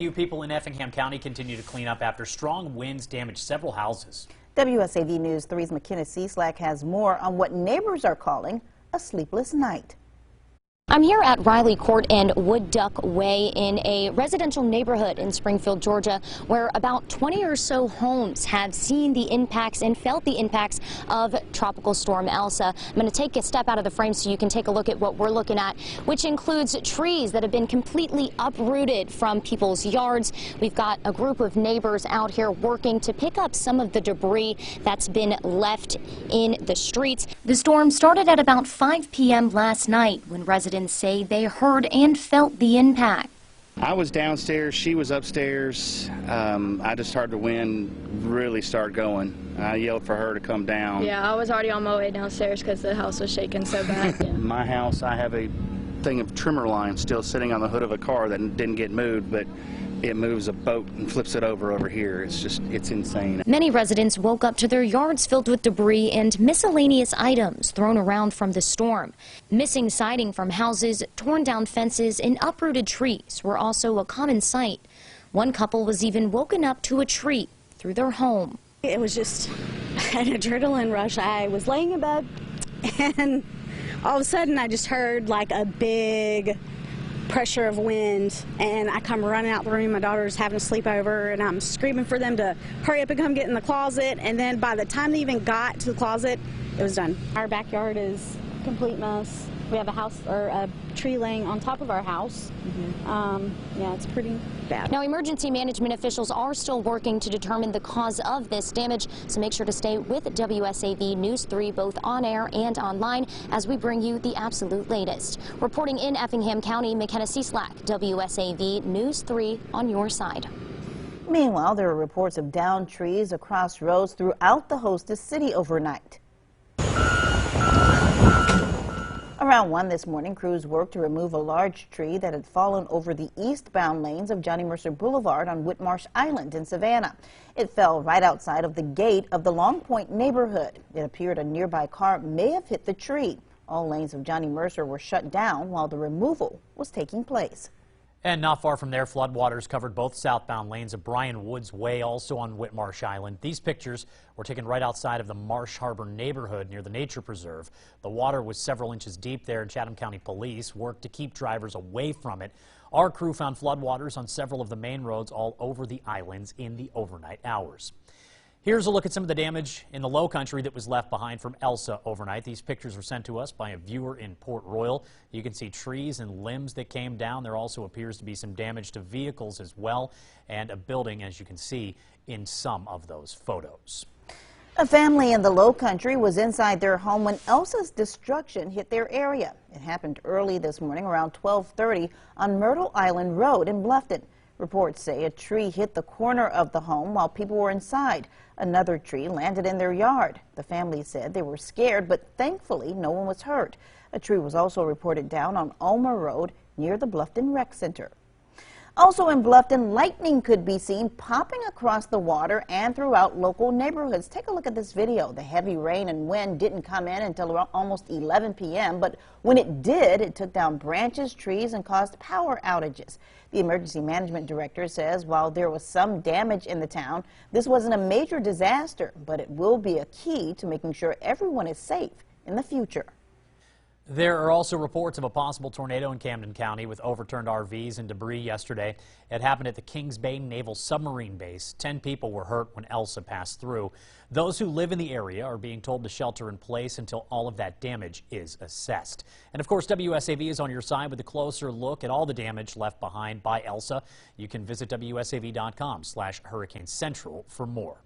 Few people in Effingham County continue to clean up after strong winds damaged several houses. WSAV News 3's McKenna Cieslak has more on what neighbors are calling a sleepless night. I'm here at Riley Court and Wood Duck Way in a residential neighborhood in Springfield, Georgia, where about 20 or so homes have seen the impacts and felt the impacts of Tropical Storm Elsa. I'm going to take a step out of the frame so you can take a look at what we're looking at, which includes trees that have been completely uprooted from people's yards. We've got a group of neighbors out here working to pick up some of the debris that's been left in the streets. The storm started at about 5 p.m. last night when residents say they heard and felt the impact. I was downstairs, she was upstairs. I just heard the wind really start going. I yelled for her to come down. Yeah, I was already on my way downstairs because the house was shaking so bad. Yeah. My house, I have a thing of trimmer line still sitting on the hood of a car that didn't get moved, but it moves a boat and flips it over here. It's insane. Many residents woke up to their yards filled with debris and miscellaneous items thrown around from the storm. Missing siding from houses, torn down fences, and uprooted trees were also a common sight. One couple was even woken up to a tree through their home. It was just an adrenaline rush. I was laying in bed and all of a sudden I just heard like a big pressure of wind, and I come running out the room. My daughter's having a sleepover, and I'm screaming for them to hurry up and come get in the closet. And then by the time they even got to the closet, it was done. Our backyard is a complete mess. We have a house or a tree laying on top of our house. Yeah, it's pretty bad. Now, emergency management officials are still working to determine the cause of this damage, so make sure to stay with WSAV News 3 both on air and online as we bring you the absolute latest. Reporting in Effingham County, McKenna Cieslak, WSAV News 3 on your side. Meanwhile, there are reports of downed trees across roads throughout the hostess city overnight. Around 1 this morning, crews worked to remove a large tree that had fallen over the eastbound lanes of Johnny Mercer Boulevard on Whitmarsh Island in Savannah. It fell right outside of the gate of the Long Point neighborhood. It appeared a nearby car may have hit the tree. All lanes of Johnny Mercer were shut down while the removal was taking place. And not far from there, floodwaters covered both southbound lanes of Bryan Woods Way, also on Whitmarsh Island. These pictures were taken right outside of the Marsh Harbor neighborhood near the nature preserve. The water was several inches deep there, and Chatham County Police worked to keep drivers away from it. Our crew found floodwaters on several of the main roads all over the islands in the overnight hours. Here's a look at some of the damage in the Lowcountry that was left behind from Elsa overnight. These pictures were sent to us by a viewer in Port Royal. You can see trees and limbs that came down. There also appears to be some damage to vehicles as well, and a building, as you can see in some of those photos. A family in the Lowcountry was inside their home when Elsa's destruction hit their area. It happened early this morning around 12:30 on Myrtle Island Road in BLUFFTON. Reports say a tree hit the corner of the home while people were inside. Another tree landed in their yard. The family said they were scared, but thankfully no one was hurt. A tree was also reported down on Ulmer Road near the BLUFFTON Rec Center. Also in BLUFFTON, lightning could be seen popping across the water and throughout local neighborhoods. Take a look at this video. The heavy rain and wind didn't come in until around almost 11 p.m., but when it did, it took down branches, trees, and caused power outages. The emergency management director says while there was some damage in the town, this wasn't a major disaster, but it will be a key to making sure everyone is safe in the future. There are also reports of a possible tornado in Camden County with overturned RVs and debris yesterday. It happened at the Kings Bay Naval Submarine Base. 10 people were hurt when Elsa passed through. Those who live in the area are being told to shelter in place until all of that damage is assessed. And of course, WSAV is on your side with a closer look at all the damage left behind by Elsa. You can visit WSAV.com/Hurricane Central for more.